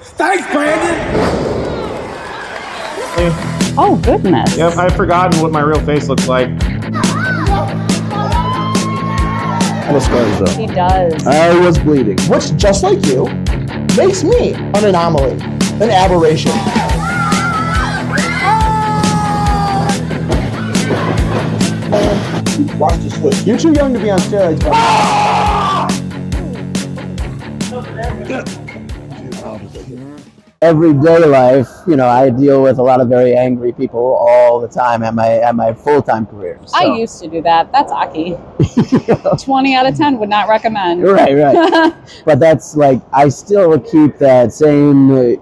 Thanks, Brandon! Oh, goodness. Yep, I've forgotten what my real face looks like. And scars though. He does. I was bleeding. Which, just like you, makes me an anomaly, an aberration. Watch the switch. You're too young to be on steroids, buddy. Everyday life, I deal with a lot of very angry people all the time at my full-time career. So. I used to do that. That's Aki. 20 out of 10 would not recommend. Right. But that's like, I still keep that same,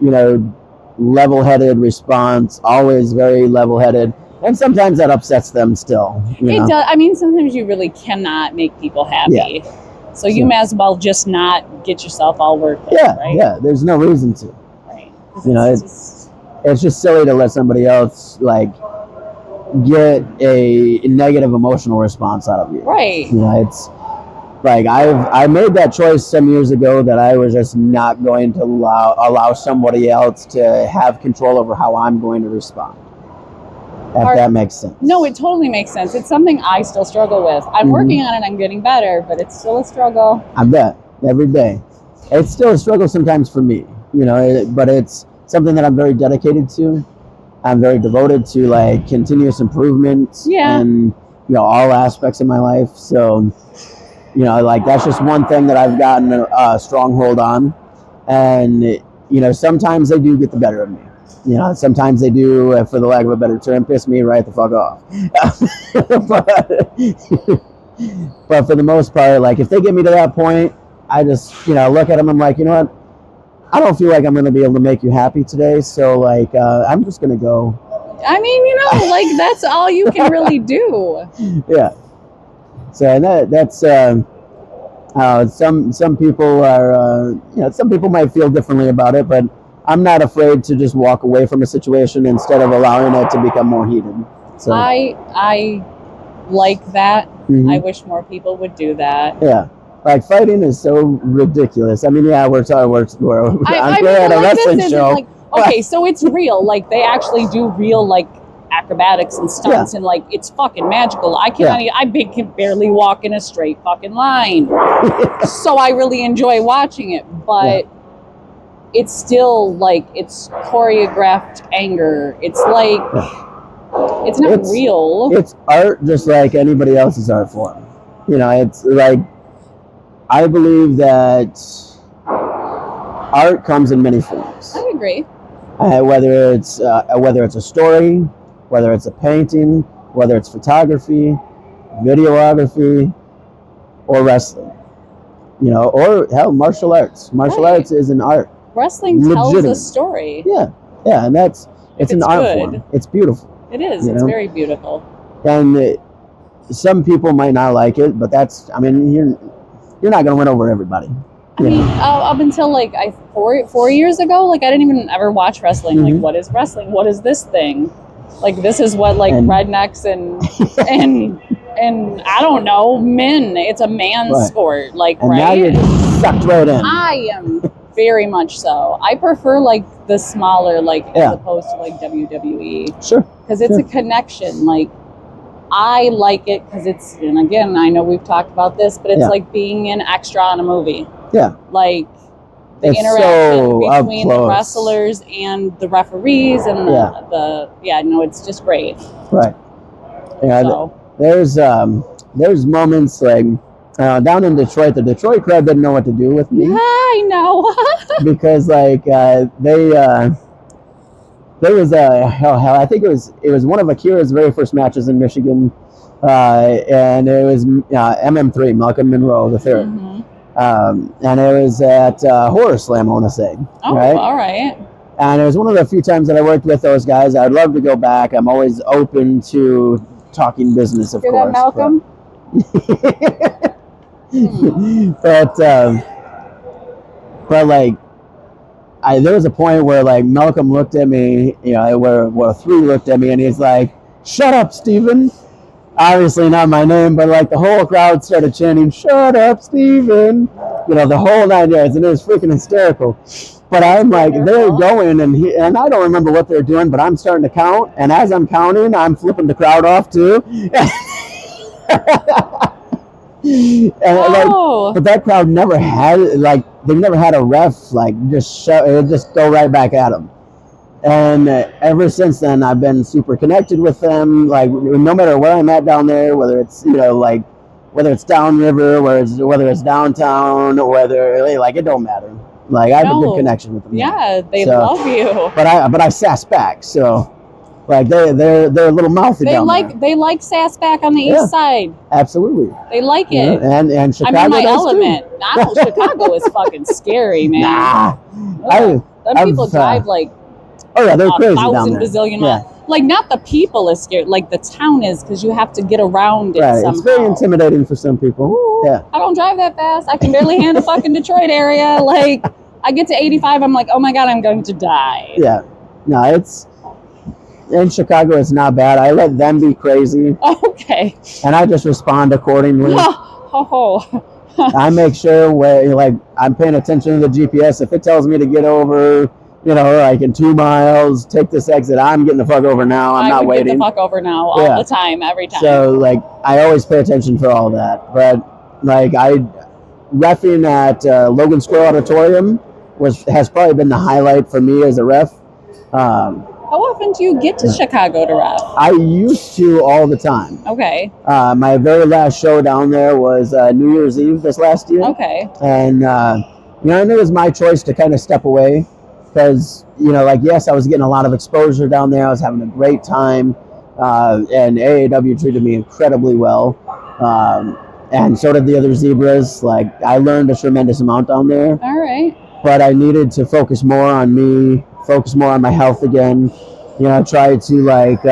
level-headed response, always very level-headed. And sometimes that upsets them still. It does. I mean, sometimes you really cannot make people happy. Yeah. So you may as well just not get yourself all worked up, right? Yeah, there's no reason to. Right. It's just silly to let somebody else, get a negative emotional response out of you. Right. It's like I made that choice some years ago that I was just not going to allow somebody else to have control over how I'm going to respond. If that makes sense. No, it totally makes sense. It's something I still struggle with. I'm working on it. I'm getting better, but it's still a struggle. I bet. Every day. It's still a struggle sometimes for me, but it's something that I'm very dedicated to. I'm very devoted to continuous improvement and, all aspects of my life. So, that's just one thing that I've gotten a stronghold on. And, sometimes they do get the better of me. Sometimes they do, for the lack of a better term, piss me right the fuck off. but for the most part, if they get me to that point, I just, look at them. I'm like, you know what? I don't feel like I'm going to be able to make you happy today. So, I'm just going to go. I mean, that's all you can really do. Yeah. So, and that's some people are, some people might feel differently about it, but I'm not afraid to just walk away from a situation instead of allowing it to become more heated. So I like that. Mm-hmm. I wish more people would do that. Yeah. Fighting is so ridiculous. I mean, yeah, we're at a wrestling show. Okay, so it's real. They actually do real, acrobatics and stunts, and, it's fucking magical. I can barely walk in a straight fucking line. So I really enjoy watching it, but it's still, it's choreographed anger. It's it's not real. It's art just like anybody else's art form. It's I believe that art comes in many forms. I agree. Whether it's a story, whether it's a painting, whether it's photography, videography, or wrestling, or hell, martial arts. Martial arts is an art. Wrestling tells a story. Yeah, and it's an art form. It's beautiful. It is. It's very beautiful. And some people might not like it, but you're not going to win over everybody. I mean, up until 4 years ago, I didn't even ever watch wrestling. Mm-hmm. What is wrestling? What is this thing? This is what rednecks and I don't know, men. It's a man's sport. And now you're just sucked right in. I am very much so. I prefer the smaller, as opposed to WWE. Sure. Because it's a connection. I like it because it's, and again, I know we've talked about this, but it's like being an extra on a movie. Yeah. The interaction between the wrestlers and the referees and it's just great. Right. Yeah. So. There's moments down in Detroit, the Detroit crowd didn't know what to do with me. Yeah, I know. Because there was I think it was one of Akira's very first matches in Michigan, and it was MM3, Malcolm Monroe the third, and it was at Horror Slam, I want to say. Oh, right? All right. And it was one of the few times that I worked with those guys. I'd love to go back. I'm always open to talking business, of course. That, Malcolm? But there was a point where Malcolm looked at me, where 3 looked at me, and he's like, "Shut up, Steven." Obviously not my name, but the whole crowd started chanting, "Shut up, Steven." you know, the whole 9 yards, and it was freaking hysterical. But I'm like, they're going, and I don't remember what they're doing, but I'm starting to count, and as I'm counting, I'm flipping the crowd off too. But that crowd never had, like, they've never had a ref like just go right back at them. And ever since then, I've been super connected with them. Like, no matter where I'm at down there, whether it's, you know, like, whether it's downriver, whether it's downtown, like, it don't matter. Like, I have a good connection with them. Yeah, they love you. But I sass back, so like they're a little mouthy down there. They like sass back on the east side. Absolutely. They like it. Yeah, and Chicago. I'm in my element. No, Chicago is fucking scary, man. Nah. People drive like they're crazy down 1,000 there. bazillion miles. Like, not the people is scared, like the town is, because you have to get around it somehow. It's very intimidating for some people. Ooh, yeah. I don't drive that fast. I can barely handle fucking Detroit area. Like, I get to 85, I'm like, oh my God, I'm going to die. Yeah. No, in Chicago, it's not bad. I let them be crazy. Okay. And I just respond accordingly. I make sure I'm paying attention to the GPS. If it tells me to get over, you know, like in 2 miles, take this exit, I'm getting the fuck over now. I'm not waiting. Get the fuck over now all the time, every time. So, like, I always pay attention for all that. But, like, reffing at Logan Square Auditorium has probably been the highlight for me as a ref. How often do you get to Chicago to ref? I used to all the time. Okay. My very last show down there was New Year's Eve this last year. Okay. And, you know, and it was my choice to kind of step away because, you know, like, yes, I was getting a lot of exposure down there. I was having a great time. And AAW treated me incredibly well. And so did the other zebras. Like, I learned a tremendous amount down there. All right. But I needed to focus more on me, focus more on my health again. You know, try to, like,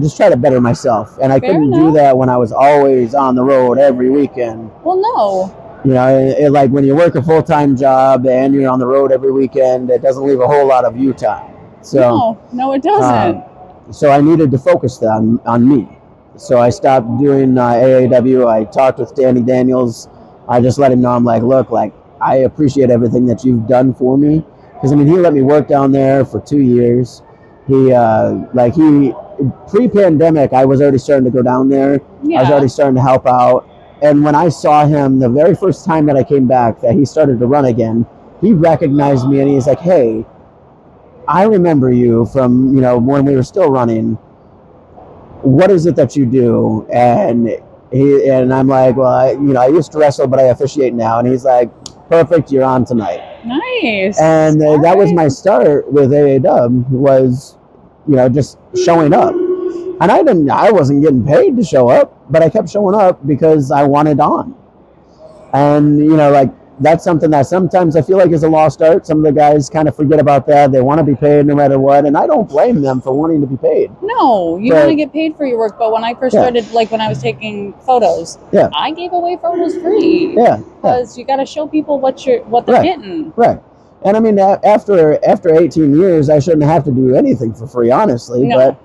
just try to better myself. And I couldn't do that when I was always on the road every weekend. Well, no. You know, like, when you work a full-time job and you're on the road every weekend, it doesn't leave a whole lot of you time. So, no, it doesn't. So I needed to focus on me. So I stopped doing AAW. I talked with Danny Daniels. I just let him know, I'm like, look, like, I appreciate everything that you've done for me. Because, I mean, he let me work down there for 2 years. Pre-pandemic, I was already starting to go down there. Yeah. I was already starting to help out. And when I saw him the very first time that I came back, that he started to run again, he recognized me and he's like, hey, I remember you from, you know, when we were still running. What is it that you do? And I'm like, well, I used to wrestle, but I officiate now. And he's like, perfect, you're on tonight. Nice. And that was my start with AAW, was, you know, just showing up. And I wasn't getting paid to show up, but I kept showing up because I wanted on. And, you know, like, that's something that sometimes I feel like is a lost art. Some of the guys kind of forget about that. They want to be paid no matter what. And I don't blame them for wanting to be paid. No, you want to get paid for your work. But when I first started, like when I was taking photos, I gave away photos free. Yeah. Because you got to show people what they're getting. Right. And I mean, after 18 years, I shouldn't have to do anything for free, honestly. No.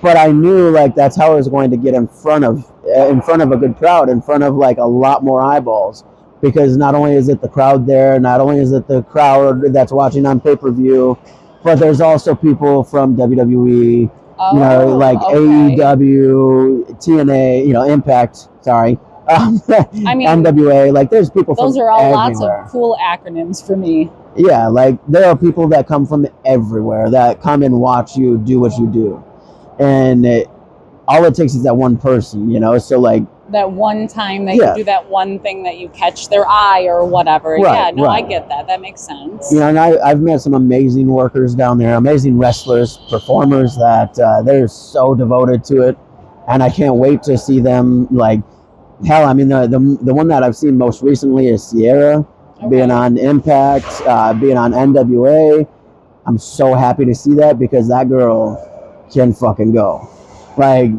But I knew, like, that's how I was going to get in front of a good crowd, in front of, like, a lot more eyeballs. Because not only is it the crowd there, not only is it the crowd that's watching on pay-per-view, but there's also people from WWE, you know, like AEW, TNA, you know, Impact, sorry. I mean, NWA, like, there's people from everywhere. Those are all lots of cool acronyms for me. Yeah, like, there are people that come from everywhere that come and watch you do what you do. And all it takes is that one person, you know, so, like, that one time that you do that one thing that you catch their eye or whatever. Right, I get that. That makes sense. You know, and I've met some amazing workers down there, amazing wrestlers, performers that they're so devoted to it. And I can't wait to see them, like, hell, I mean, the one that I've seen most recently is Sierra, being on Impact, being on NWA. I'm so happy to see that because that girl can fucking go. Like,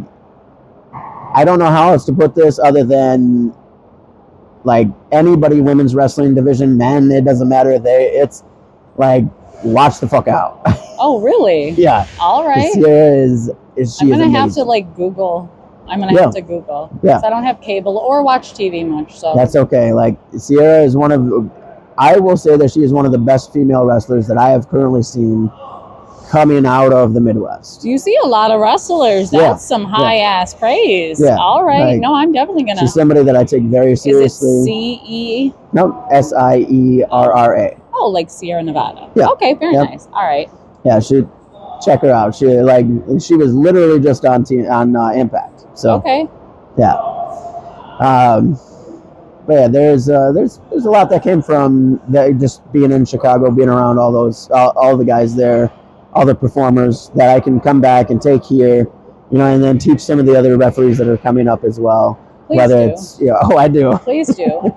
I don't know how else to put this other than, like, anybody women's wrestling division, men, it doesn't matter. It's like, watch the fuck out. Oh, really? Yeah. All right. I'm gonna have to, like, Google I'm gonna have to Google. Yeah. I don't have cable or watch TV much, so that's okay. Like Sierra is I will say that she is one of the best female wrestlers that I have currently seen coming out of the Midwest. You see a lot of wrestlers. That's some high ass praise. Yeah. All right. Like, No, I'm definitely gonna. She's somebody that I take very seriously. Is it CE? No, SIERRA. Oh, like Sierra Nevada. Yeah. Okay, very nice. All right. Yeah, check her out. She was literally just on Impact. So okay. Yeah. But yeah, there's a lot that came from that, just being in Chicago, being around all the guys there, all the performers that I can come back and take here, and then teach some of the other referees that are coming up as well. Please do. I do. Please do.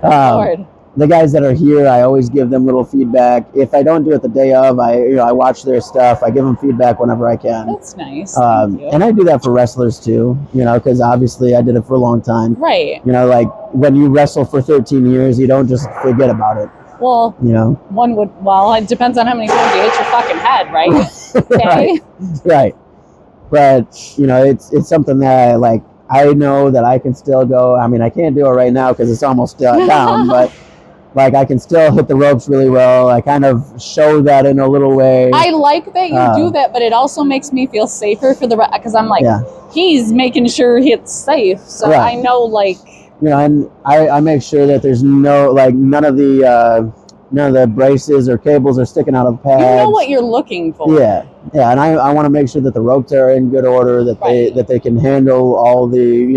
Lord. The guys that are here, I always give them little feedback. If I don't do it the day of, I watch their stuff. I give them feedback whenever I can. That's nice. Thank you. And I do that for wrestlers too, because obviously I did it for a long time. Right. Like when you wrestle for 13 years, you don't just forget about it. Well, one would. Well, it depends on how many times you hit your fucking head, right? Okay. Right. But it's something that I know that I can still go. I mean, I can't do it right now because it's almost down, but. I can still hit the ropes really well. I kind of show that in a little way. I like that you do that, but it also makes me feel safer for because I'm like, he's making sure it's safe. So I know, and I make sure that there's no, none of the braces or cables are sticking out of the pads. You know what you're looking for. Yeah, and I want to make sure that the ropes are in good order, that they can handle all the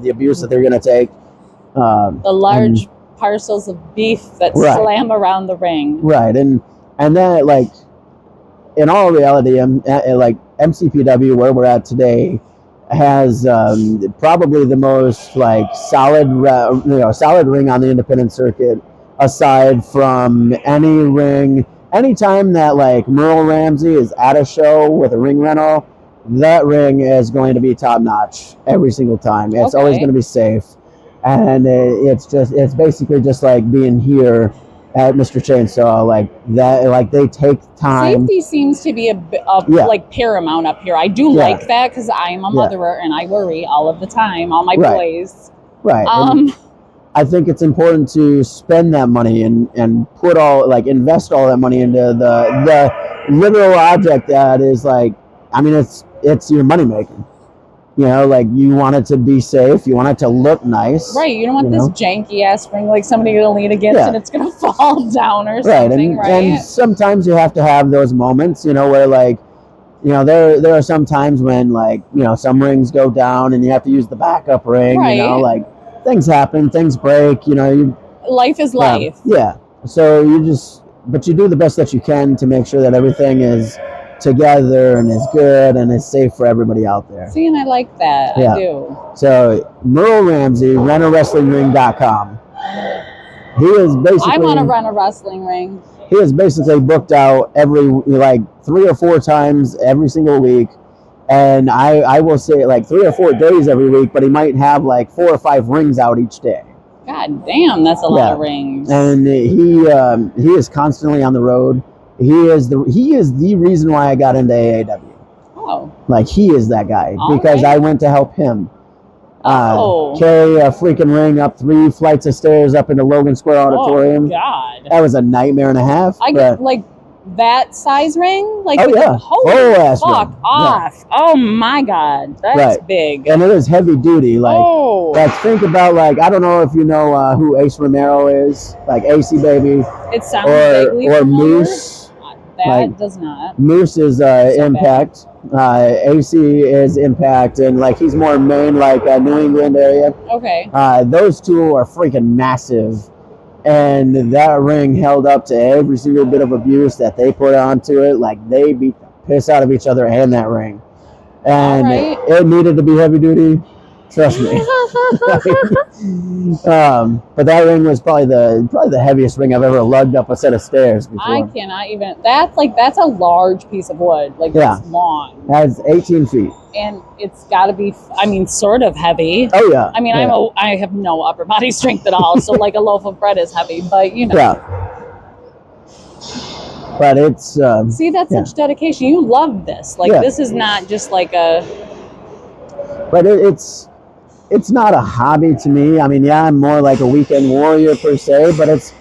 abuse that they're going to take. The large parcels of beef that slam around the ring. Right, and that, in all reality, MCPW, where we're at today, has probably the most solid ring on the independent circuit, aside from any ring. Anytime that Merle Ramsey is at a show with a ring rental, that ring is going to be top notch every single time. It's always going to be safe. And it's basically just like being here at Mr. Chainsaw, they take time. Safety seems to be paramount up here. I do like that because I'm a motherer and I worry all of the time, all my boys. Right. I think it's important to spend that money and invest all that money into the literal object that is it's your money making. You want it to be safe. You want it to look nice. Right. You don't want this janky ass ring somebody going to lean against and it's going to fall down or something, right? And sometimes you have to have those moments, where there are some times when some rings go down and you have to use the backup ring, things happen, things break, life is life. Yeah. So you do the best that you can to make sure that everything is together and is good and is safe for everybody out there. See, and I like that. I do. So Merle Ramsey, renawrestlingring.com. He is basically. I want to run a wrestling ring. He is basically booked out every 3 or 4 times every single week, and I will say 3 or 4 days every week. But he might have 4 or 5 rings out each day. God damn, that's a lot of rings. And he is constantly on the road. He is the reason why I got into AAW. Oh. He is that guy because I went to help him carry a freaking ring up 3 flights of stairs up into Logan Square Auditorium. Oh God. That was a nightmare and a half. I get that size ring? Holy fuck off. Yeah. Oh my God. That's big. And it is heavy duty. Think about I don't know if you know who Ace Romero is. AC Baby. It sounds vaguely or familiar. Moose. That does not. Moose is Impact. AC is Impact, and he's more main New England area. Okay. Those two are freaking massive, and that ring held up to every single bit of abuse that they put onto it. They beat the piss out of each other and that ring, and it needed to be heavy duty. Trust me. But that ring was probably the heaviest ring I've ever lugged up a set of stairs before. I cannot even. That's a large piece of wood. It's long. That's 18 feet. And it's got to be. Sort of heavy. Oh yeah. I have no upper body strength at all. So a loaf of bread is heavy, but Yeah. But it's. See, that's such dedication. You love this. This is not just a. but it's not a hobby to me. I mean, yeah, I'm more like a weekend warrior per se, but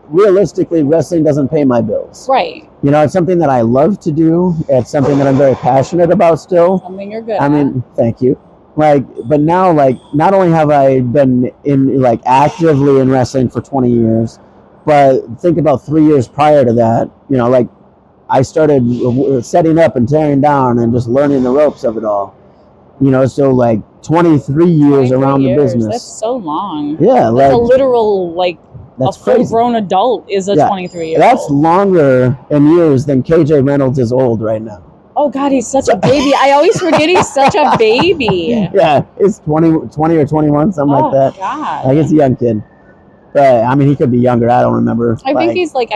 realistically, wrestling doesn't pay my bills. Right. You know, it's something that I love to do. It's something that I'm very passionate about still. Something you're good I at. mean, thank you. Like, but now, like, not only have I been in, like, actively in wrestling for 20 years, but think about 3 years prior to that, you know, like, I started setting up and tearing down and just learning the ropes of it all. You know, so like 23 years around the business. That's so long. Yeah, that's a literal, like, that's a full-grown adult is a 23 year old. That's longer in years than KJ Reynolds is old right now. Oh God, he's such a baby. I always forget he's such a baby. Yeah, he's 20 or 21, something like that. God. Like, he's a young kid. But I mean, he could be younger. I don't remember. I think he's like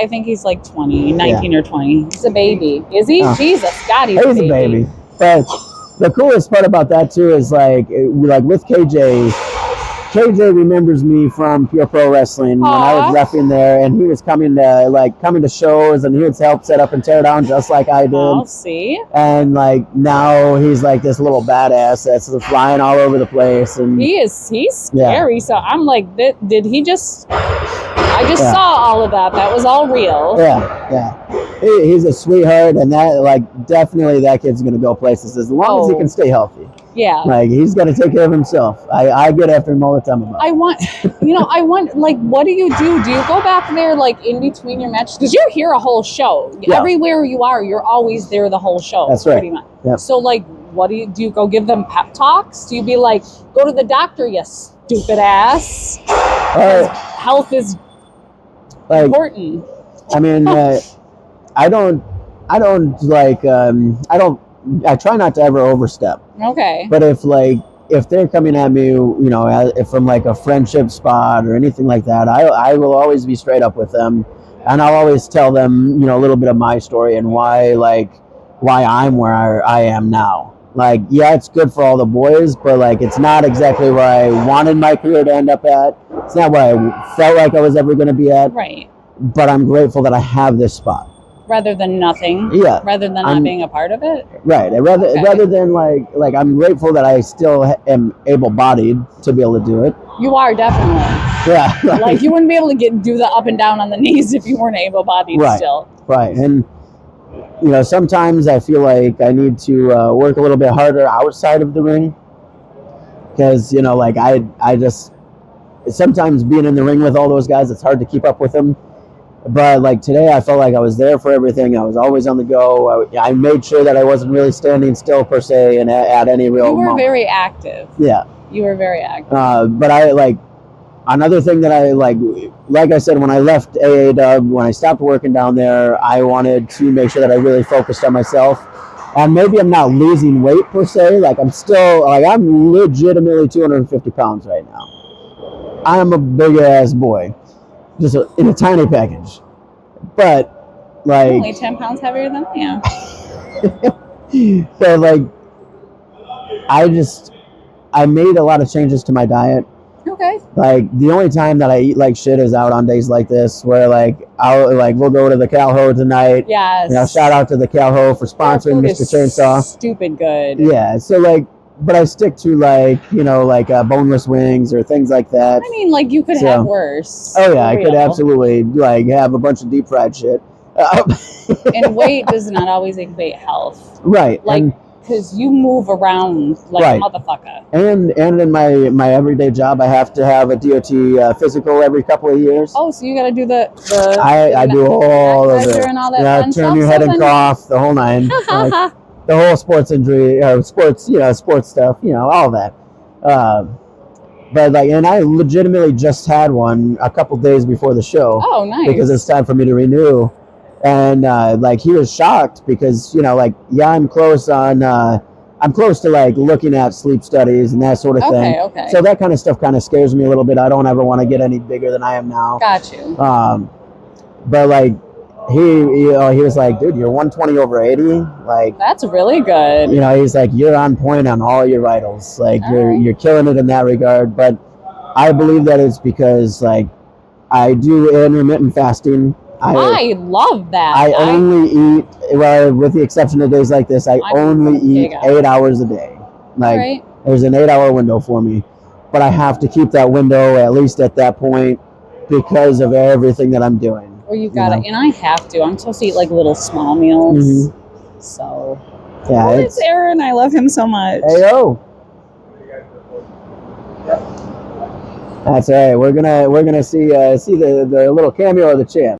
20, 19 or 20. He's a baby. Is he? Oh. Jesus, God, he's a baby. But the coolest part about that too is like with KJ remembers me from Pure Pro Wrestling when I was reffing there, and he was coming to shows, and he would help set up and tear down just like I did. I'll see. And like now he's like this little badass that's flying all over the place, and he's scary. Yeah. So I'm like, did he just? I just saw all of that. That was all real. Yeah. He's a sweetheart, and that definitely that kid's gonna go places as long as he can stay healthy. Yeah. Like, he's got to take care of himself. I get after him all the time about it. Like, what do you do? Do you go back there, like, in between your matches? Because you're here a whole show. Yeah. Everywhere you are, you're always there the whole show. That's right. Pretty much. Yep. So, like, what do? You go give them pep talks? Do you be like, go to the doctor, you stupid ass? Health is important. I mean, I try not to ever overstep. Okay. But if they're coming at me, you know, if from like a friendship spot or anything like that, I will always be straight up with them, and I'll always tell them, you know, a little bit of my story and why I'm where I am now. Like, yeah, it's good for all the boys, but like, it's not exactly where I wanted my career to end up at. It's not where I felt like I was ever going to be at. Right. But I'm grateful that I have this spot. Rather than nothing. Yeah. Rather than not being a part of it. Right. Rather than like I'm grateful that I still am able-bodied to be able to do it. You are, definitely. Yeah. Like, you wouldn't be able to do the up and down on the knees if you weren't able-bodied still. Right. And you know, sometimes I feel like I need to work a little bit harder outside of the ring, because, you know, like I just sometimes being in the ring with all those guys, it's hard to keep up with them. But like today, I felt like I was there for everything. I was always on the go. I made sure that I wasn't really standing still per se, and at any real moment. You were very active. Yeah. You were very active. But I another thing that I like I said, when I left AA when I stopped working down there, I wanted to make sure that I really focused on myself. And maybe I'm not losing weight per se. Like, I'm still, I'm legitimately 250 pounds right now. I'm a big ass boy. Just in a tiny package. But, like... Only 10 pounds heavier than I am. So, like, I made a lot of changes to my diet. Okay. Like, the only time that I eat like shit is out on days like this, where, we'll go to the Calho tonight. Yes. You know, shout out to the Calho for sponsoring Mr. Chainsaw. Stupid good. Yeah, so, but I stick to boneless wings or things like that. I mean, you could have worse. Oh yeah, I could absolutely have a bunch of deep fried shit. And weight does not always equate health. Right. Because you move around like a motherfucker. And in my everyday job, I have to have a DOT physical every couple of years. Oh, so you got to do the I do all of it. And all that turn your head and cough, the whole nine. The whole sports injury, sports stuff, all that. But and I legitimately just had one a couple days before the show. Oh, nice. Because it's time for me to renew. And he was shocked because, I'm close to looking at sleep studies and that sort of thing. Okay. So that kind of stuff kind of scares me a little bit. I don't ever want to get any bigger than I am now. Got you. But he was like, dude, you're 120 over 80. That's really good. He's like, you're on point on all your vitals. You're killing it in that regard. But I believe that it's because I do intermittent fasting. I love that. I only eat, with the exception of days like this, I only eat 8 hours a day. Right. There's an 8-hour window for me, but I have to keep that window at least at that point because of everything that I'm doing. Well, you gotta, and I have to. I'm supposed to eat like little small meals. So, yeah, it's Aaron. I love him so much. Heyo. That's all right. We're gonna see the little cameo of the champ.